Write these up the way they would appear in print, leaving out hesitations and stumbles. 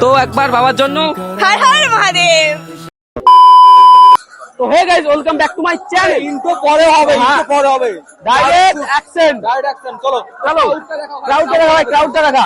তো একবার বাবার জন্য হর হর মহাদেব। তো hey guys, welcome back to my channel. Intro পরে হবে, ইন্ট্রো পরে হবে। Direct action. চলো চলো, ক্রাউডটা দেখা ভাই, ক্রাউডটা দেখা।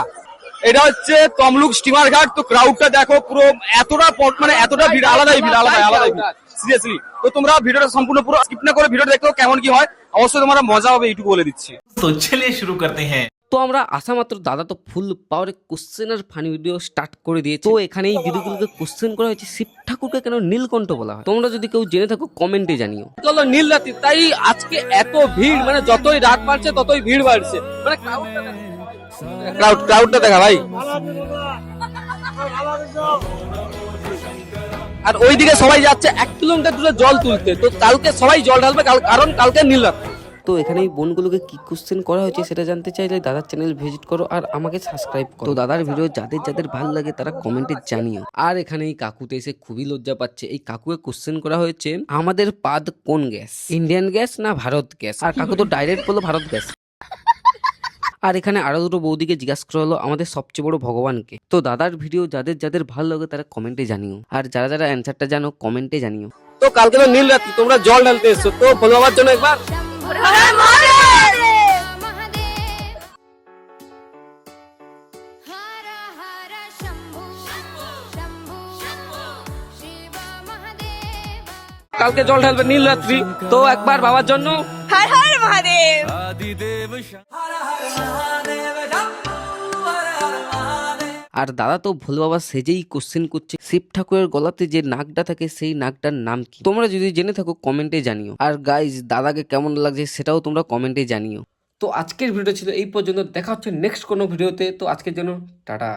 এটা হচ্ছে তমলুক স্টিমার ঘাট। তো ক্রাউডটা দেখো, পুরো এতটা মানে এতটা ভিড়, আলাদাই ভিড়, আলাদাই সিরিয়াসলি। তো তোমরা ভিডিওটা সম্পূর্ণ পুরো স্কিপ না করে ভিডিওটা দেখো, কেমন কি হয় অবশ্যই তোমরা মজা হবে, এইটুকু বলে দিচ্ছি। तो चलिए शुरू करते हैं। তো আমরা আসা মাত্র দাদা তো ফুল পাওয়ারে কোশ্চেন আর ফানি ভিডিও স্টার্ট করে দিয়েছে। তো এখানে এই ভিডিওগুলোকে কোশ্চেন করা হয়েছে শিব ঠাকুরকে কেন নীলকণ্ঠ বলা হয়। তোমরা যদি কেউ জেনে থাকো কমেন্টে জানিও। চলো নীল রাত্রি, তাই আজকে এত ভিড়, মানে যতই রাত বাড়ছে ততই ভিড় বাড়ছে। মানে ক্রাউডটা দেখা ভাই। আর ওইদিকে সবাই যাচ্ছে 1 কিলোমিটার দূরে জল তুলতে। তো কালকে সবাই জল ঢালবে, কারণ কালকে নীল রাত্রি। তো এখানে এই বোনগুলোকে কি কোশ্চেন করা হয়েছে সেটা জানতে চাইলে দাদার চ্যানেল ভিজিট করো আর আমাকে সাবস্ক্রাইব করো। তো দাদার ভিডিও যাদের যাদের ভালো লাগে তারা কমেন্টে জানিও। আর এখানে এই কাকুতে এসে খুবই লজ্জা পাচ্ছে। এই কাকুকে কোশ্চেন করা হয়েছে আমাদের পাদ কোন গ্যাস, ইন্ডিয়ান গ্যাস না ভারত গ্যাস। আর কাকু তো ডাইরেক্ট বললো ভারত গ্যাস। আর এখানে আরো দুটো বৌদিকে জিজ্ঞাসা করা হলো আমাদের সবচেয়ে বড় ভগবানকে। তো দাদার ভিডিও যাদের যাদের ভালো লাগে তারা কমেন্টে জানিও, আর যারা যারা অ্যান্সারটা জানো কমেন্টে জানিও। তো কালকে তো নীল রাত্রি, তোমরা জল ঢালতে এসছো, তো বলো আমার জন্য একবার হর হর মহাদেব। কালকে জল ঢালবে নীল রাত্রি, তো একবার বাবার জন্য হর হর মহাদেব। আর দাদা তো ভোলে বাবা সেজেই কোশ্চেন করছে শিব ঠাকুরের গলাতে যে নাকটা থাকে সেই নাকটার নাম কি। তোমরা যদি জেনে থাকো কমেন্টে জানিও। আর গাইজ দাদাকে কেমন লাগছে সেটাও তোমরা কমেন্টে জানিও। তো আজকের ভিডিও ছিল এই পর্যন্ত, দেখা হচ্ছে নেক্সট কোনো ভিডিওতে। তো আজকের জন্য টাটা।